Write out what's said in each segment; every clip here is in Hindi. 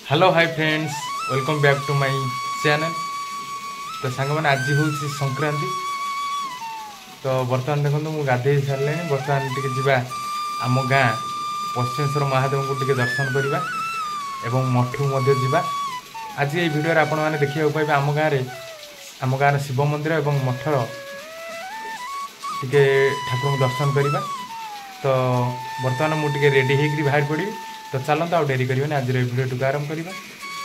Hello hi friends, welcome back to my channel. तो सांग मैंने आज हूँ संक्रांति। तो बर्तमान देखो मुझे गाधे सारे बर्तमान टी जा आम गाँ पश्चिमेश्वर महादेव को टी दर्शन करवा एवं मठ जा। आज ये वीडियो आपण मैंने देखा पाइबे आम गाँव शिव मंदिर एवं मठर टी ठाकुर दर्शन करवा। तो बर्तमान मुझे रेडी होकर बाहर पड़ी। तो चलते आउ डेरी करें आज वीडियो टी आरंभ करवा।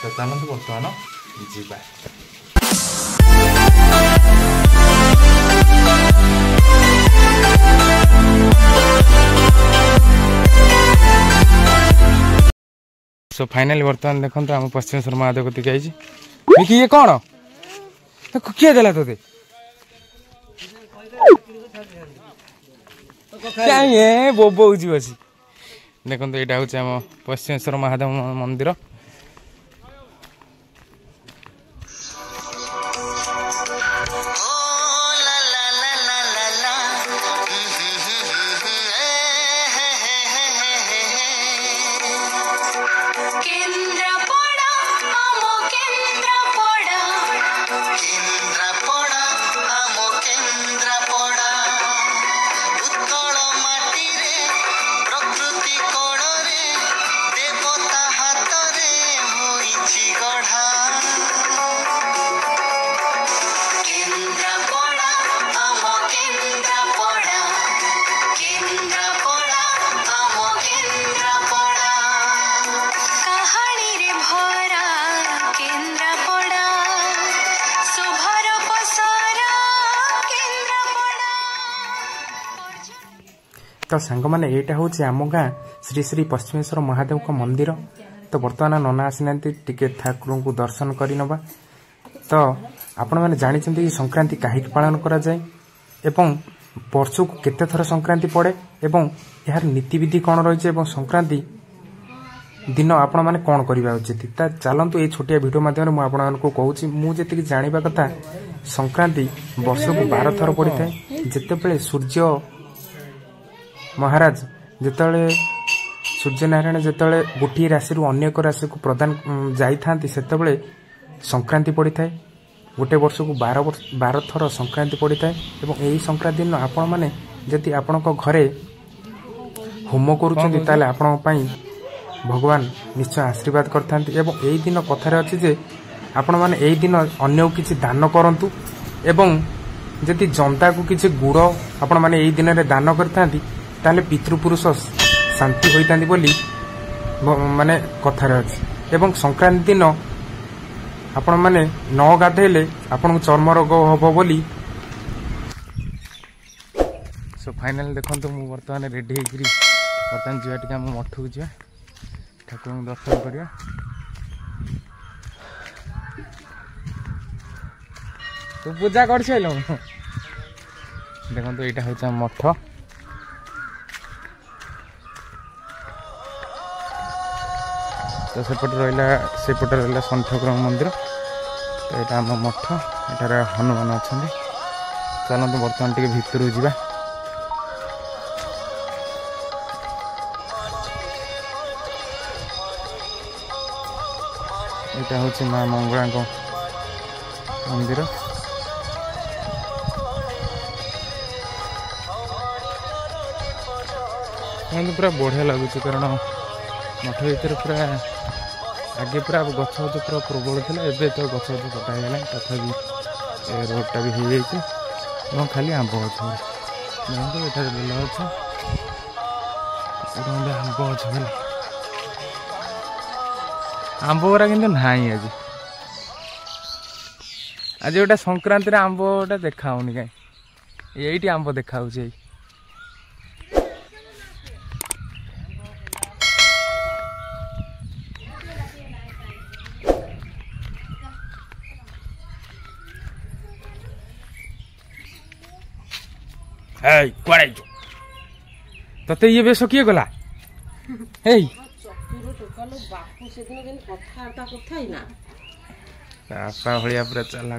तो चलते बर्तमान जीवा। सो फाइनली बर्तमान देखो आम पश्चिमेश्वर महादेव को आई ये कौन किए देला तोते बोबो बसी देखो यहाँ हूँ आम पश्चिमेश्वर महादेव मंदिर। तो सांग मैंने यहाँ हूँ आम गाँ श्री श्री पश्चिमेश्वर महादेव का मंदिर। तो बर्तमान नना आसीना टिके ठाकुर को दर्शन करनवा। तो आपण मैंने जानते संक्रांति कहीं पालन करा जाए एवं वर्ष को केते थर संक्रांति पड़े एवं यार नीतिविधि कौन रही है संक्रांति दिन आपण मैंने कौन करवा उचित। चलतु ये छोटिया भिडियो मध्यम मुझे कहूँ मुझे जाना कथा संक्रांति वर्ष को 12 थर पड़ी था। जितेबले सूर्य महाराज जिते सूर्य नारायण जिते गोटे राशि अन्य एक राशि को प्रदान जाते सेतबले संक्रांति पड़ी था। गोटे वर्ष को 12 थर संक्रांति पड़ी था। यही संक्रांति दिन आपण मैंने जदि आपण घरे होम करुँच आपण भगवान निश्चय आशीर्वाद करता। यही दिन कथार अच्छी जे आपण मैंने यही दिन अन्य किसी दान करंतु एवं जदि जनता को किसी गुड़ आपण मैंने यही दिन में दान करता ताले पितृपुरुष शांति होता बोली माने कथार अच्छी। एवं संक्रांति दिन आपण मैंने न गाधेले आपण चर्म रोग हम बोली। सो फाइनल देखो मु बर्तमान रेडी होकर बर्तमान जा टे मठ को जा ठाकुर दर्शन करवा। तो पूजा कर देखो यहाँ हूँ मठ। तो सेपटे रहा शनि ठाकुर मंदिर। तो यहाँ आम मठ एटार हनुमान अच्छा। चलते बर्तमान टे भितर जा। यहाँ हूँ माँ मंगला मंदिर। पूरा बढ़िया लगुच कारण मठ भर पूरा आगे पूरा गछ पूरा प्रबल था। एवं तो गछ कटा है तथापि रोडटा भी हो जाए खाली आंब गछ देखो ये बेल गछ आंब गछ खाली आंब गुरा कि ना आज गोटे संक्रांति आंब गोटे देखा कहीं यही आंब देखा तते ये बेस किए गला बापा भाया पूरा चला